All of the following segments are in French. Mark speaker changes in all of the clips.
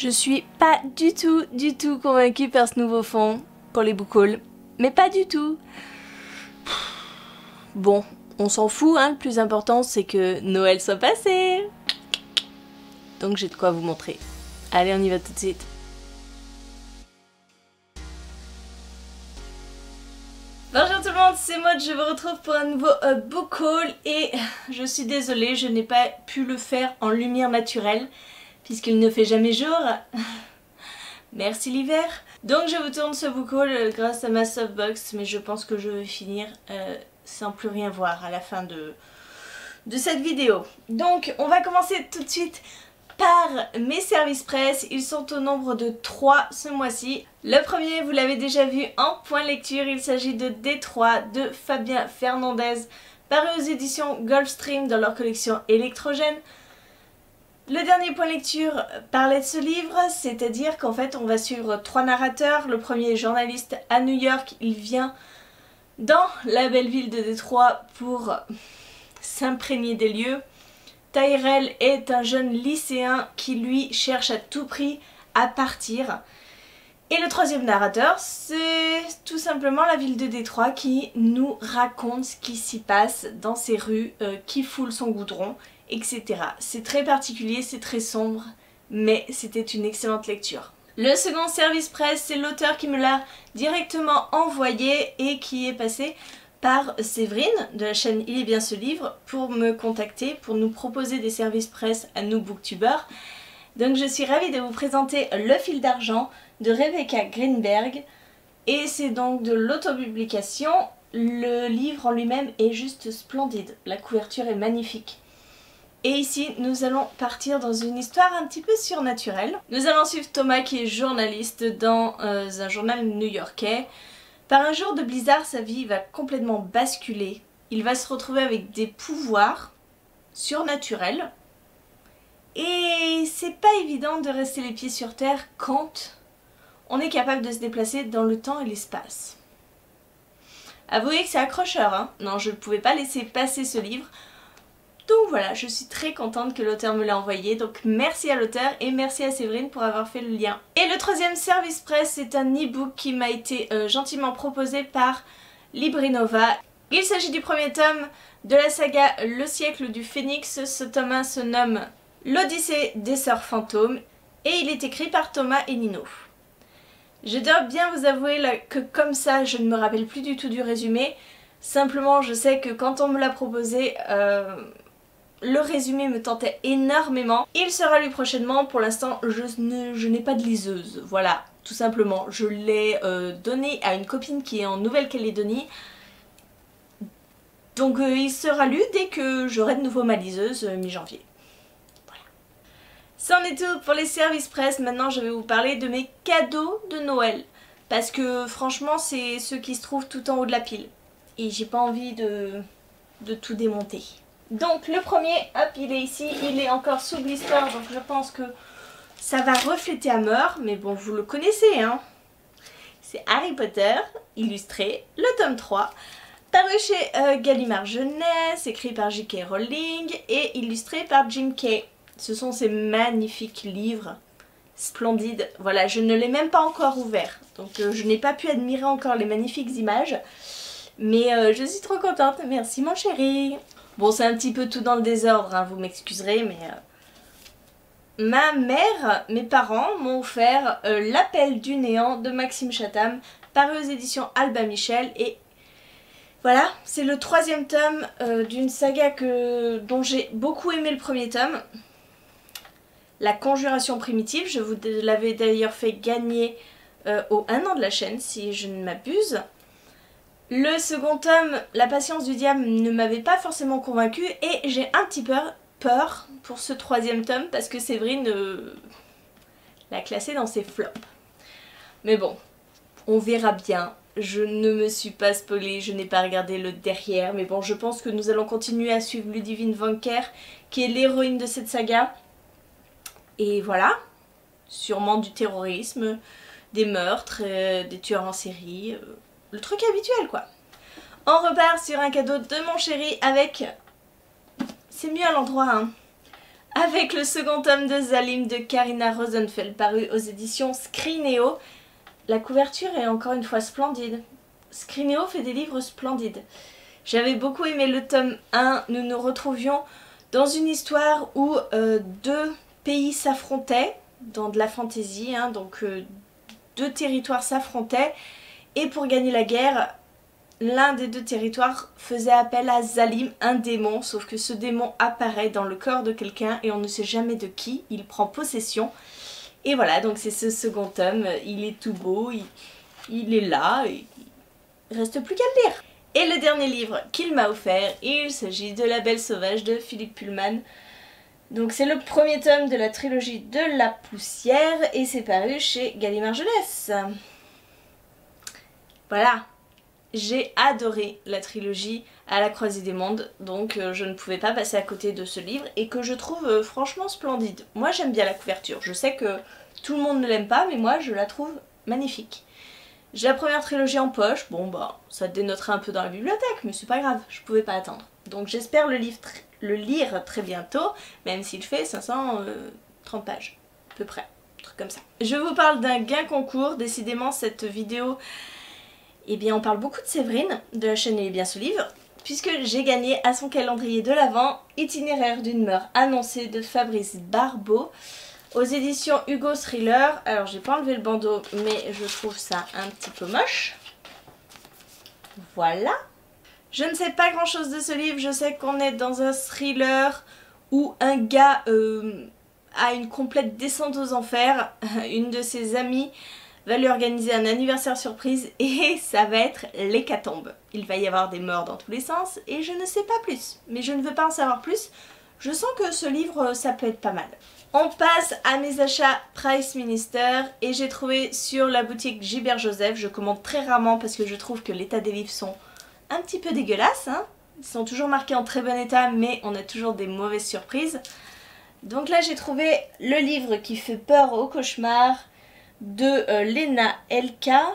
Speaker 1: Je suis pas du tout convaincue par ce nouveau fond pour les book hauls. Mais pas du tout. Bon, on s'en fout, hein, le plus important c'est que Noël soit passé. Donc j'ai de quoi vous montrer. Allez, on y va tout de suite. Bonjour tout le monde, c'est Maud, je vous retrouve pour un nouveau book haul et je suis désolée, je n'ai pas pu le faire en lumière naturelle puisqu'il ne fait jamais jour. Merci l'hiver. Donc je vous tourne ce book haul grâce à ma softbox, mais je pense que je vais finir sans plus rien voir à la fin de cette vidéo. Donc on va commencer tout de suite par mes services presse. Ils sont au nombre de 3 ce mois-ci. Le premier, vous l'avez déjà vu en point lecture, il s'agit de Détroit de Fabien Fernandez, paru aux éditions Gulfstream dans leur collection Électrogène. Le dernier point lecture parlait de ce livre, c'est-à-dire qu'en fait on va suivre 3 narrateurs. Le premier est journaliste à New York, il vient dans la belle ville de Détroit pour s'imprégner des lieux. Tyrell est un jeune lycéen qui lui cherche à tout prix à partir. Et le troisième narrateur, c'est tout simplement la ville de Détroit qui nous raconte ce qui s'y passe dans ces rues, qui foule son goudron, etc. C'est très particulier, c'est très sombre, mais c'était une excellente lecture. Le second service presse, c'est l'auteur qui me l'a directement envoyé et qui est passé par Séverine de la chaîne Il est bien ce livre pour me contacter, pour nous proposer des services presse à nous booktubeurs. Donc je suis ravie de vous présenter Le fil d'argent de Rebecca Greenberg et c'est donc de l'autopublication. Le livre en lui-même est juste splendide, la couverture est magnifique. Et ici nous allons partir dans une histoire un petit peu surnaturelle. Nous allons suivre Thomas qui est journaliste dans un journal new-yorkais. Par un jour de blizzard, sa vie va complètement basculer. Il va se retrouver avec des pouvoirs surnaturels. Et c'est pas évident de rester les pieds sur terre quand on est capable de se déplacer dans le temps et l'espace. Avouez que c'est accrocheur, hein. Non, je ne pouvais pas laisser passer ce livre. Donc voilà, je suis très contente que l'auteur me l'ait envoyé. Donc merci à l'auteur et merci à Séverine pour avoir fait le lien. Et le troisième service presse, c'est un e-book qui m'a été gentiment proposé par Librinova. Il s'agit du premier tome de la saga Le siècle du phénix. Ce tome 1 se nomme L'Odyssée des sœurs fantômes et il est écrit par Thomas et Nino. Je dois bien vous avouer là, que comme ça, je ne me rappelle plus du tout du résumé. Simplement, je sais que quand on me l'a proposé, le résumé me tentait énormément. Il sera lu prochainement. Pour l'instant, je n'ai pas de liseuse. Voilà, tout simplement. Je l'ai donné à une copine qui est en Nouvelle-Calédonie. Donc il sera lu dès que j'aurai de nouveau ma liseuse mi-janvier. C'en est tout pour les services presse. Maintenant je vais vous parler de mes cadeaux de Noël. Parce que franchement c'est ceux qui se trouvent tout en haut de la pile. Et j'ai pas envie de tout démonter. Donc le premier, hop, il est ici. Il est encore sous blister, donc je pense que ça va refléter à mort. Mais bon, vous le connaissez, hein. C'est Harry Potter, illustré, le tome 3. Paru chez Gallimard Jeunesse, écrit par J.K. Rowling et illustré par Jim Kay. Ce sont ces magnifiques livres, splendides. Voilà, je ne l'ai même pas encore ouvert, donc je n'ai pas pu admirer encore les magnifiques images. Mais je suis trop contente, merci mon chéri. Bon, c'est un petit peu tout dans le désordre, hein, vous m'excuserez, mais... Ma mère, mes parents m'ont offert L'Appel du néant de Maxime Chatham, paru aux éditions Albin Michel et... Voilà, c'est le troisième tome d'une saga dont j'ai beaucoup aimé le premier tome. La Conjuration primitive, je vous l'avais d'ailleurs fait gagner au 1 an de la chaîne, si je ne m'abuse. Le second tome, La Patience du diable, ne m'avait pas forcément convaincue et j'ai un petit peu peur pour ce troisième tome parce que Séverine l'a classé dans ses flops. Mais bon, on verra bien. Je ne me suis pas spoilée, je n'ai pas regardé le derrière, mais bon, je pense que nous allons continuer à suivre Ludivine Vanker, qui est l'héroïne de cette saga. Et voilà, sûrement du terrorisme, des meurtres, des tueurs en série, le truc habituel quoi. On repart sur un cadeau de mon chéri avec... C'est mieux à l'endroit, hein. avec le second tome de Zalim de Karina Rosenfeld paru aux éditions Scrinéo. La couverture est encore une fois splendide. Scrinéo fait des livres splendides. J'avais beaucoup aimé le tome 1, nous nous retrouvions dans une histoire où deux pays s'affrontaient, dans de la fantaisie, hein, donc deux territoires s'affrontaient, et pour gagner la guerre, l'un des deux territoires faisait appel à Zalim, un démon, sauf que ce démon apparaît dans le corps de quelqu'un et on ne sait jamais de qui, il prend possession. Et voilà, donc c'est ce second tome, il est tout beau, il est là, et il reste plus qu'à le lire. Et le dernier livre qu'il m'a offert, il s'agit de La Belle Sauvage de Philippe Pullman. Donc c'est le premier tome de la trilogie de la poussière et c'est paru chez Gallimard Jeunesse. Voilà. J'ai adoré la trilogie À la croisée des mondes, donc je ne pouvais pas passer à côté de ce livre et que je trouve franchement splendide. Moi j'aime bien la couverture, je sais que tout le monde ne l'aime pas mais moi je la trouve magnifique. J'ai la première trilogie en poche, bon bah ça dénoterait un peu dans la bibliothèque mais c'est pas grave, je pouvais pas attendre. Donc j'espère le lire très bientôt, même s'il fait 530 pages, à peu près, un truc comme ça. Je vous parle d'un gain concours, décidément cette vidéo... Eh bien on parle beaucoup de Séverine, de la chaîne Elle est bien ce livre, puisque j'ai gagné à son calendrier de l'Avent Itinéraire d'une mort annoncée de Fabrice Barbeau aux éditions Hugo Thriller. Alors j'ai pas enlevé le bandeau mais je trouve ça un petit peu moche. Voilà. Je ne sais pas grand chose de ce livre, je sais qu'on est dans un thriller où un gars a une complète descente aux enfers, une de ses amies va lui organiser un anniversaire surprise et ça va être l'hécatombe. Il va y avoir des morts dans tous les sens et je ne sais pas plus. Mais je ne veux pas en savoir plus. Je sens que ce livre, ça peut être pas mal. On passe à mes achats Price Minister et j'ai trouvé sur la boutique Gilbert Joseph. Je commande très rarement parce que je trouve que l'état des livres sont un petit peu dégueulasses. Hein. Ils sont toujours marqués en très bon état mais on a toujours des mauvaises surprises. Donc là j'ai trouvé le livre qui fait peur au cauchemar de Léna Elka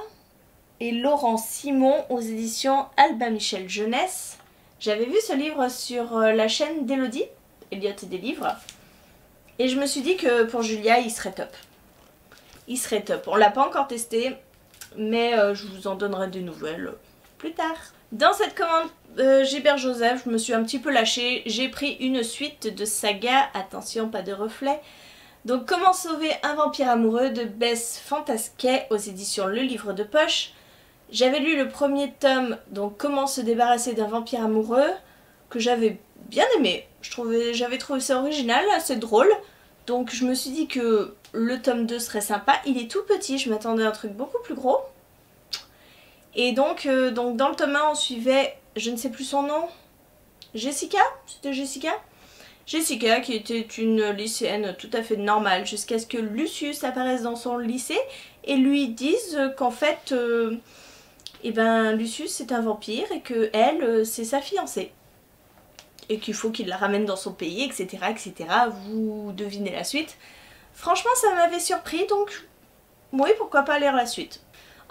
Speaker 1: et Laurent Simon aux éditions Albin Michel Jeunesse. J'avais vu ce livre sur la chaîne d'Elodie, Elliot et des livres, et je me suis dit que pour Julia il serait top. Il serait top. On l'a pas encore testé, mais je vous en donnerai des nouvelles plus tard. Dans cette commande Gilbert Joseph, je me suis un petit peu lâchée. J'ai pris une suite de saga, attention pas de reflet. Donc Comment sauver un vampire amoureux de Bess Fantasquet aux éditions Le Livre de Poche. J'avais lu le premier tome, donc Comment se débarrasser d'un vampire amoureux, que j'avais bien aimé. J'avais trouvé ça original, assez drôle. Donc je me suis dit que le tome 2 serait sympa. Il est tout petit, je m'attendais à un truc beaucoup plus gros. Et donc dans le tome 1 on suivait, je ne sais plus son nom, Jessica? C'était Jessica? Jessica qui était une lycéenne tout à fait normale jusqu'à ce que Lucius apparaisse dans son lycée et lui dise qu'en fait eh ben, Lucius c'est un vampire et que elle c'est sa fiancée et qu'il faut qu'il la ramène dans son pays, etc., etc. Vous devinez la suite. Franchement ça m'avait surpris donc oui pourquoi pas lire la suite.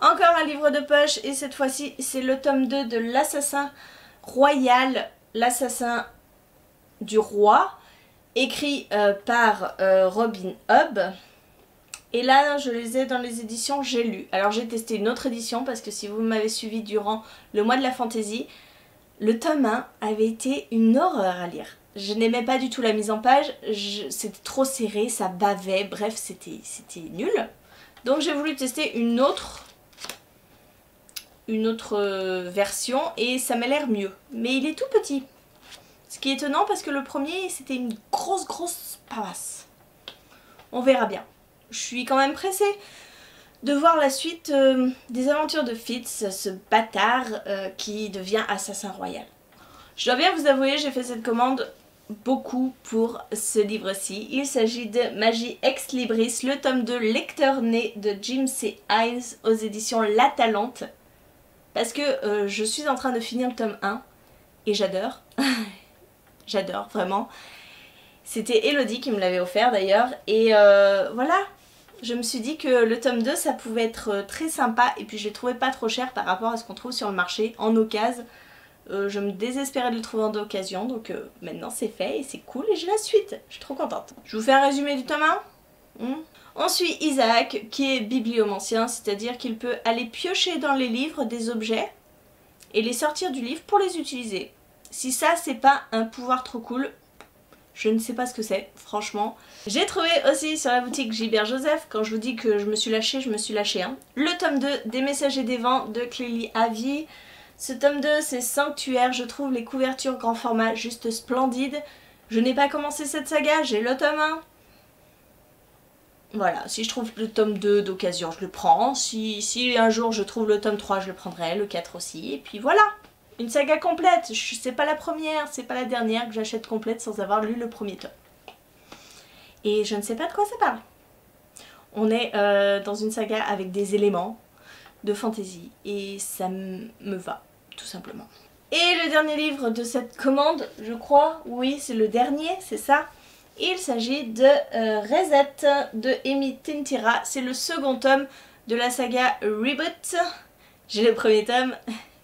Speaker 1: Encore un livre de poche et cette fois-ci c'est le tome 2 de l'Assassin Royal, l'assassin du roi, écrit par Robin Hobb. Et là je les ai dans les éditions J'ai lu. Alors j'ai testé une autre édition parce que si vous m'avez suivi durant le mois de la fantaisie, le tome 1 avait été une horreur à lire. Je n'aimais pas du tout la mise en page, c'était trop serré, ça bavait, bref c'était nul. Donc j'ai voulu tester une autre version et ça m'a l'air mieux. Mais il est tout petit. Ce qui est étonnant parce que le premier c'était une grosse pavasse. On verra bien. Je suis quand même pressée de voir la suite des aventures de Fitz, ce bâtard qui devient assassin royal. Je dois bien vous avouer, j'ai fait cette commande beaucoup pour ce livre-ci. Il s'agit de Magie Ex Libris, le tome 2 Lecteur né de Jim C. Hines aux éditions La Talente. Parce que je suis en train de finir le tome 1 et j'adore. J'adore, vraiment. C'était Elodie qui me l'avait offert d'ailleurs. Et voilà, je me suis dit que le tome 2, ça pouvait être très sympa. Et puis je l'ai trouvé pas trop cher par rapport à ce qu'on trouve sur le marché, en occasion. Je me désespérais de le trouver en d'occasion, donc maintenant c'est fait et c'est cool et j'ai la suite. Je suis trop contente. Je vous fais un résumé du tome 1. On suit Isaac qui est bibliomancien, c'est-à-dire qu'il peut aller piocher dans les livres des objets et les sortir du livre pour les utiliser. Si ça c'est pas un pouvoir trop cool, je ne sais pas ce que c'est, franchement. J'ai trouvé aussi sur la boutique Gilbert Joseph, quand je vous dis que je me suis lâchée, je me suis lâchée. Le tome 2 des Messagers des Vents de Clélie Avier. Ce tome 2 c'est Sanctuaire, je trouve les couvertures grand format juste splendides. Je n'ai pas commencé cette saga, j'ai le tome 1. Voilà, si je trouve le tome 2 d'occasion, je le prends. Si un jour je trouve le tome 3, je le prendrai, le 4 aussi. Et puis voilà, une saga complète. C'est pas la première, c'est pas la dernière que j'achète complète sans avoir lu le premier tome. Et je ne sais pas de quoi ça parle. On est dans une saga avec des éléments de fantasy et ça me va, tout simplement. Et le dernier livre de cette commande, je crois, oui c'est le dernier, c'est ça. Il s'agit de Reset de Amy Tintira. C'est le second tome de la saga Reboot. J'ai le premier tome,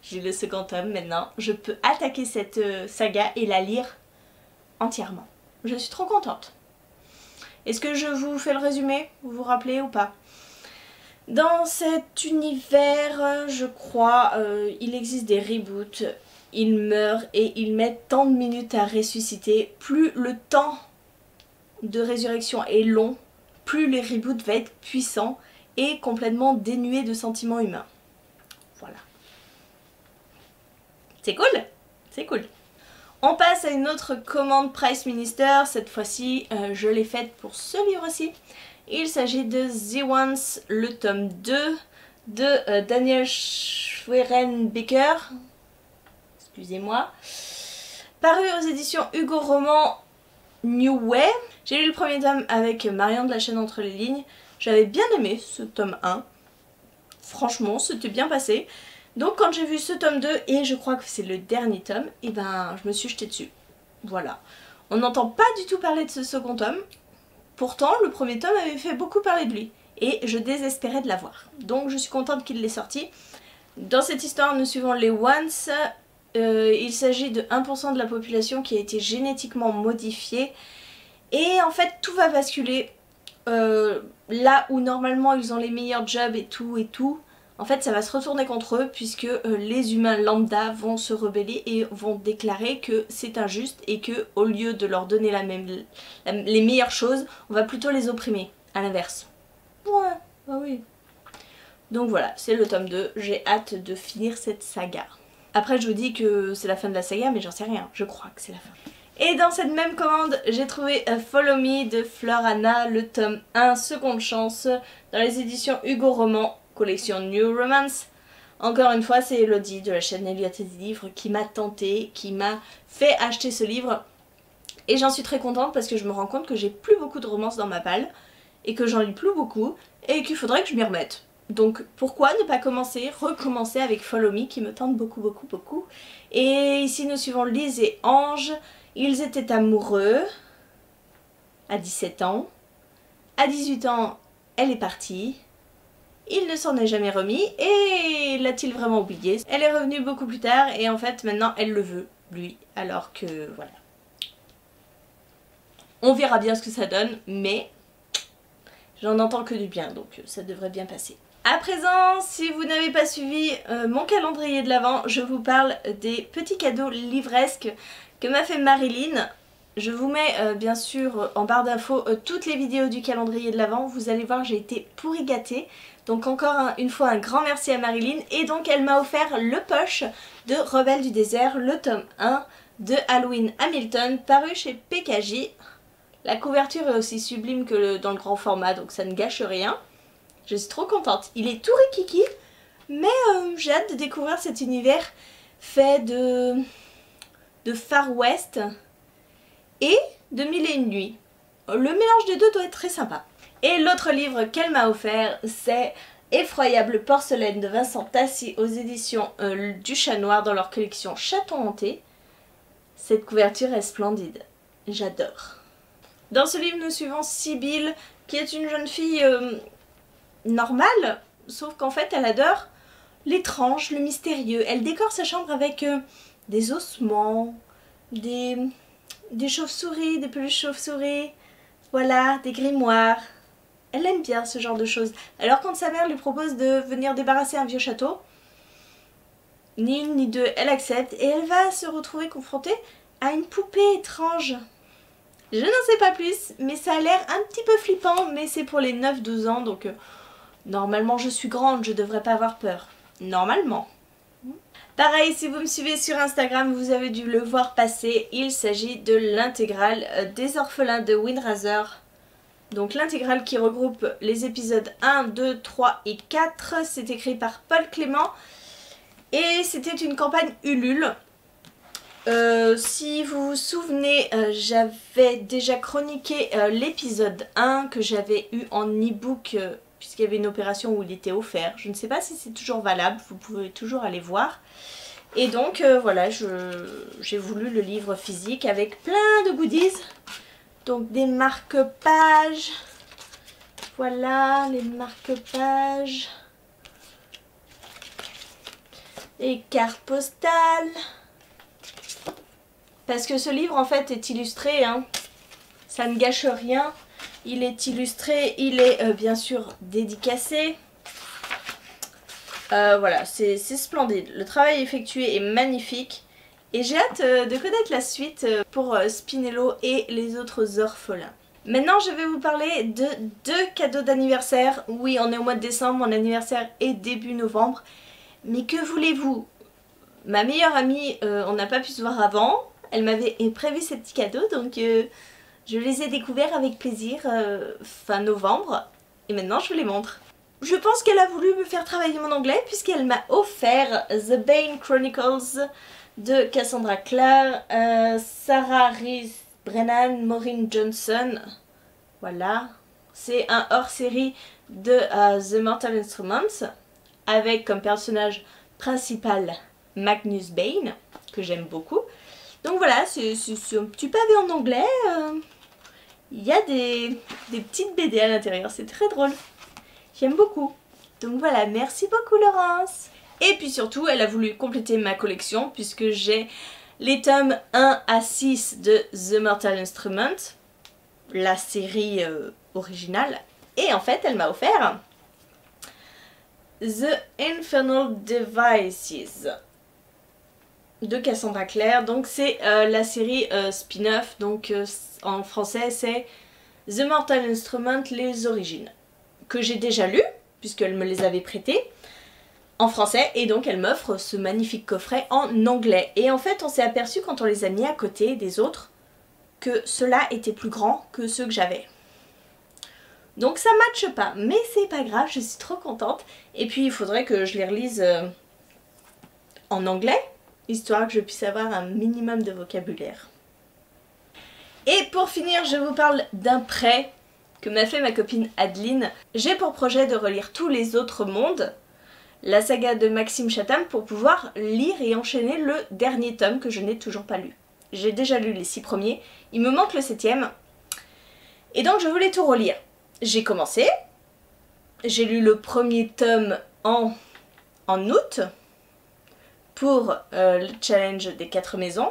Speaker 1: j'ai le second tome maintenant. Je peux attaquer cette saga et la lire entièrement. Je suis trop contente. Est-ce que je vous fais le résumé? Vous vous rappelez ou pas? Dans cet univers, je crois, il existe des reboots. Ils meurent et ils mettent tant de minutes à ressusciter. Plus le temps de résurrection est long, plus les reboots vont être puissants et complètement dénués de sentiments humains. Voilà. C'est cool? C'est cool. On passe à une autre commande Price Minister. Cette fois-ci, je l'ai faite pour ce livre-ci. Il s'agit de The Ones, le tome 2 de Daniel Schwerenbeker. Excusez-moi. Paru aux éditions Hugo Roman New Way. J'ai lu le premier tome avec Marion de la chaîne Entre les Lignes. J'avais bien aimé ce tome 1. Franchement, c'était bien passé. Donc quand j'ai vu ce tome 2, et je crois que c'est le dernier tome, et ben je me suis jetée dessus. Voilà. On n'entend pas du tout parler de ce second tome. Pourtant, le premier tome avait fait beaucoup parler de lui. Et je désespérais de l'avoir. Donc je suis contente qu'il l'ait sorti. Dans cette histoire, nous suivons les Ones. Il s'agit de 1% de la population qui a été génétiquement modifiée. Et en fait, tout va basculer. Là où normalement ils ont les meilleurs jobs et tout. En fait, ça va se retourner contre eux puisque les humains lambda vont se rebeller et vont déclarer que c'est injuste et que au lieu de leur donner les meilleures choses, on va plutôt les opprimer, à l'inverse. Ouais, bah oui. Donc voilà, c'est le tome 2, j'ai hâte de finir cette saga. Après je vous dis que c'est la fin de la saga, mais j'en sais rien, je crois que c'est la fin. Et dans cette même commande, j'ai trouvé Follow Me de Fleur Anna, le tome 1, seconde chance, dans les éditions Hugo Roman, collection New Romance. Encore une fois, c'est Elodie de la chaîne Elliot et des livres qui m'a tentée, qui m'a fait acheter ce livre. Et j'en suis très contente parce que je me rends compte que j'ai plus beaucoup de romances dans ma palle, et que j'en lis plus beaucoup, et qu'il faudrait que je m'y remette. Donc pourquoi ne pas recommencer avec Follow Me qui me tente beaucoup. Et ici nous suivons Lise et Ange. Ils étaient amoureux à 17 ans. À 18 ans, elle est partie. Il ne s'en est jamais remis et l'a-t-il vraiment oublié? Elle est revenue beaucoup plus tard et en fait maintenant elle le veut, lui. Alors que voilà. On verra bien ce que ça donne, mais j'en entends que du bien, donc ça devrait bien passer. À présent, si vous n'avez pas suivi mon calendrier de l'Avent, je vous parle des petits cadeaux livresques que m'a fait Marilyn. Je vous mets bien sûr en barre d'infos toutes les vidéos du calendrier de l'Avent. Vous allez voir, j'ai été pourri gâtée. Donc encore une fois un grand merci à Marilyn. Et donc elle m'a offert le poche de Rebelle du désert, le tome 1 de Halloween Hamilton, paru chez PKJ. La couverture est aussi sublime que dans le grand format, donc ça ne gâche rien. Je suis trop contente. Il est tout rikiki, mais j'ai hâte de découvrir cet univers fait de Far West et de Mille et une nuits. Le mélange des deux doit être très sympa. Et l'autre livre qu'elle m'a offert, c'est Effroyable porcelaine de Vincent Tassi aux éditions du Chat Noir dans leur collection Chaton hanté. Cette couverture est splendide. J'adore. Dans ce livre, nous suivons Sibylle, qui est une jeune fille normale, sauf qu'en fait, elle adore l'étrange, le mystérieux. Elle décore sa chambre avec des ossements, des chauves-souris, des peluches chauves-souris, voilà, des grimoires. Elle aime bien ce genre de choses. Alors quand sa mère lui propose de venir débarrasser un vieux château, ni une ni deux, elle accepte et elle va se retrouver confrontée à une poupée étrange. Je n'en sais pas plus, mais ça a l'air un petit peu flippant, mais c'est pour les 9-12 ans, donc normalement je suis grande, je devrais pas avoir peur. Normalement. Pareil, si vous me suivez sur Instagram, vous avez dû le voir passer, il s'agit de l'intégrale des orphelins de Windrather. Donc l'intégrale qui regroupe les épisodes 1, 2, 3 et 4, c'est écrit par Paul Clément et c'était une campagne Ulule. Si vous vous souvenez, j'avais déjà chroniqué l'épisode 1 que j'avais eu en e-book puisqu'il y avait une opération où il était offert. Je ne sais pas si c'est toujours valable, vous pouvez toujours aller voir. Et donc voilà, j'ai voulu le livre physique avec plein de goodies. Donc des marque-pages, voilà les marque-pages, les cartes postales, parce que ce livre en fait est illustré, hein. Ça ne gâche rien, il est illustré, il est bien sûr dédicacé, voilà c'est splendide, le travail effectué est magnifique. Et j'ai hâte de connaître la suite pour Spinello et les autres orphelins. Maintenant, je vais vous parler de 2 cadeaux d'anniversaire. Oui, on est au mois de décembre, mon anniversaire est début novembre. Mais que voulez-vous? Ma meilleure amie, on n'a pas pu se voir avant. Elle m'avait prévu ces petits cadeaux, donc je les ai découverts avec plaisir fin novembre. Et maintenant, je vous les montre. Je pense qu'elle a voulu me faire travailler mon anglais puisqu'elle m'a offert The Bane Chronicles de Cassandra Clare, Sarah Rees Brennan, Maureen Johnson. Voilà. C'est un hors-série de The Mortal Instruments avec comme personnage principal Magnus Bane, que j'aime beaucoup. Donc voilà, c'est un petit pavé en anglais. Il y a des petites BD à l'intérieur, c'est très drôle. J'aime beaucoup. Donc voilà, merci beaucoup Laurence. Et puis surtout, elle a voulu compléter ma collection puisque j'ai les tomes 1 à 6 de The Mortal Instruments, la série originale. Et en fait, elle m'a offert The Infernal Devices de Cassandra Clare. Donc c'est la série spin-off, donc en français c'est The Mortal Instruments, les origines, que j'ai déjà lu puisqu'elle me les avait prêtés en français, et donc elle m'offre ce magnifique coffret en anglais. Et en fait on s'est aperçu quand on les a mis à côté des autres que ceux-là étaient plus grands que ceux que j'avais. Donc ça matche pas, mais c'est pas grave, je suis trop contente. Et puis il faudrait que je les relise en anglais, histoire que je puisse avoir un minimum de vocabulaire. Et pour finir, je vous parle d'un prêt que m'a fait ma copine Adeline. J'ai pour projet de relire tous les autres mondes, la saga de Maxime Chatham, pour pouvoir lire et enchaîner le dernier tome que je n'ai toujours pas lu. J'ai déjà lu les 6 premiers, il me manque le 7e, et donc je voulais tout relire. J'ai commencé, j'ai lu le premier tome en août, pour le challenge des 4 maisons.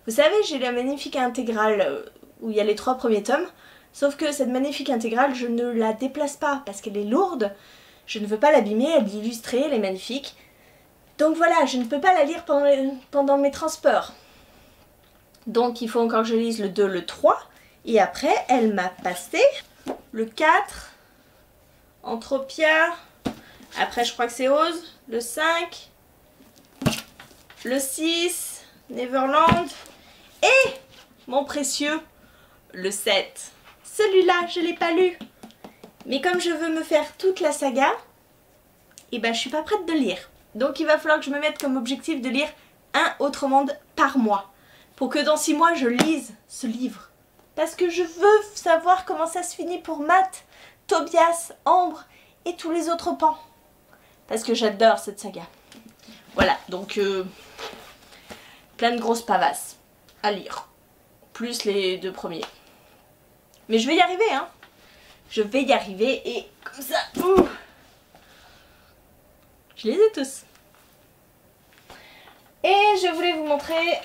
Speaker 1: Vous savez, j'ai la magnifique intégrale où il y a les 3 premiers tomes, sauf que cette magnifique intégrale, je ne la déplace pas parce qu'elle est lourde. Je ne veux pas l'abîmer, elle est illustrée, elle est magnifique. Donc voilà, je ne peux pas la lire pendant mes transports. Donc il faut encore que je lise le 2, le 3. Et après, elle m'a passé le 4, Entropia. Après, je crois que c'est Oz. Le 5, le 6, Neverland. Et mon précieux, le 7. Celui-là, je ne l'ai pas lu. Mais comme je veux me faire toute la saga, et ben je suis pas prête de lire. Donc il va falloir que je me mette comme objectif de lire un autre monde par mois. Pour que dans 6 mois je lise ce livre. Parce que je veux savoir comment ça se finit pour Matt, Tobias, Ambre et tous les autres pans. Parce que j'adore cette saga. Voilà, donc plein de grosses pavasses à lire. Plus les 2 premiers. Mais je vais y arriver, hein. Je vais y arriver et comme ça, je les ai tous. Et Et je voulais vous montrer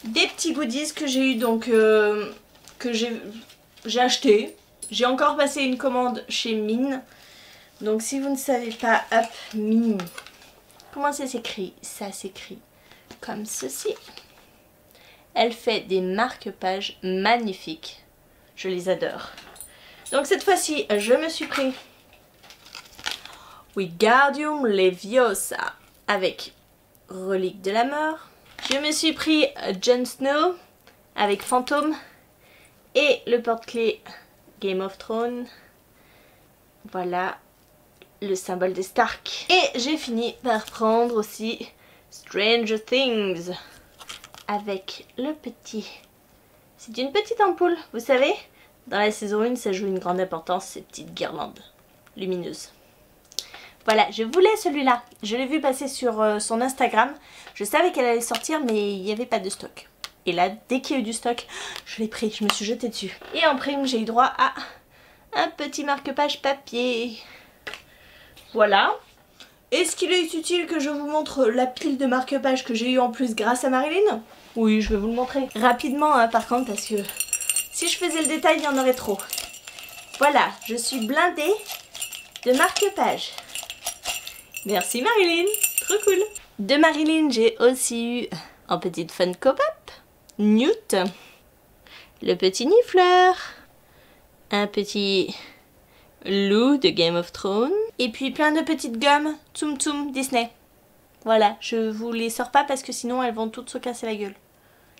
Speaker 1: des petits goodies que j'ai eu, donc que j'ai acheté. J'ai encore passé une commande chez Mine. Donc si vous ne savez pas, hop, Mine. Comment ça s'écrit? Ça s'écrit comme ceci. Elle fait des marque-pages magnifiques. Je les adore. Donc cette fois-ci, je me suis pris Wingardium Leviosa avec Relique de la mort. Je me suis pris Jon Snow avec Fantôme et le porte-clés Game of Thrones. Voilà le symbole des Stark. Et j'ai fini par prendre aussi Stranger Things avec le petit. C'est une petite ampoule, vous savez. Dans la saison 1, ça joue une grande importance, ces petites guirlandes lumineuses. Voilà, je voulais celui-là. Je l'ai vu passer sur son Instagram. Je savais qu'elle allait sortir, mais il n'y avait pas de stock. Et là, dès qu'il y a eu du stock, je l'ai pris, je me suis jetée dessus. Et en prime, j'ai eu droit à un petit marque-page papier. Voilà. Est-ce qu'il est utile que je vous montre la pile de marque-pages que j'ai eu en plus grâce à Marilyn? Oui, je vais vous le montrer. Rapidement, hein, par contre, parce que si je faisais le détail, il y en aurait trop. Voilà, je suis blindée de marque-pages. Merci Marilyn, trop cool. De Marilyn, j'ai aussi eu en petite Funko Pop, Newt, le petit Nifleur, un petit Lou de Game of Thrones, et puis plein de petites gommes Tsum Tsum Disney. Voilà, je vous les sors pas parce que sinon elles vont toutes se casser la gueule.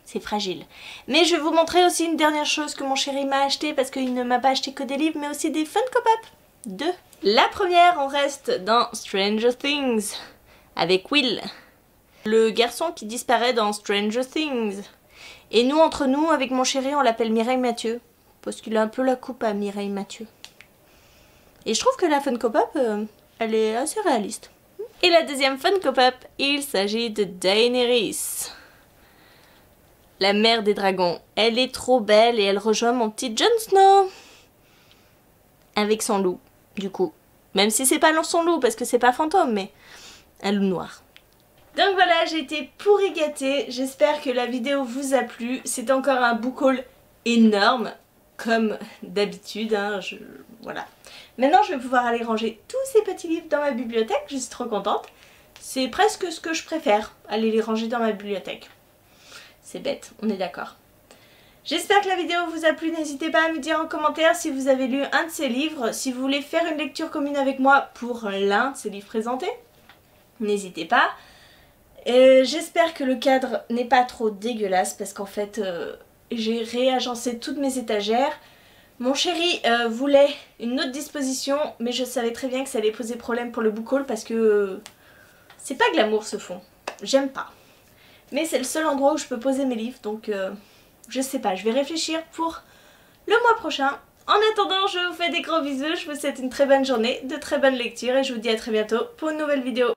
Speaker 1: C'est fragile. Mais je vais vous montrer aussi une dernière chose que mon chéri m'a acheté parce qu'il ne m'a pas acheté que des livres mais aussi des Funko Pop. Deux. La première, on reste dans Stranger Things avec Will, le garçon qui disparaît dans Stranger Things. Et nous, entre nous, avec mon chéri, on l'appelle Mireille Mathieu parce qu'il a un peu la coupe à Mireille Mathieu. Et je trouve que la Funko Pop, elle est assez réaliste. Et la deuxième Funko Pop, il s'agit de Daenerys, la mère des dragons. Elle est trop belle et elle rejoint mon petit Jon Snow avec son loup, du coup. Même si c'est pas son loup parce que c'est pas fantôme, mais un loup noir. Donc voilà, j'ai été pourri gâtée. J'espère que la vidéo vous a plu. C'est encore un book haul énorme, comme d'habitude. Hein, voilà. Maintenant, je vais pouvoir aller ranger tous ces petits livres dans ma bibliothèque. Je suis trop contente. C'est presque ce que je préfère, aller les ranger dans ma bibliothèque. C'est bête, on est d'accord. J'espère que la vidéo vous a plu. N'hésitez pas à me dire en commentaire si vous avez lu un de ces livres. Si vous voulez faire une lecture commune avec moi pour l'un de ces livres présentés, n'hésitez pas. J'espère que le cadre n'est pas trop dégueulasse parce qu'en fait, j'ai réagencé toutes mes étagères. Mon chéri voulait une autre disposition, mais je savais très bien que ça allait poser problème pour le book haul parce que c'est pas glamour ce fond. J'aime pas. Mais c'est le seul endroit où je peux poser mes livres, donc je sais pas, je vais réfléchir pour le mois prochain. En attendant, je vous fais des gros bisous, je vous souhaite une très bonne journée, de très bonnes lectures et je vous dis à très bientôt pour une nouvelle vidéo.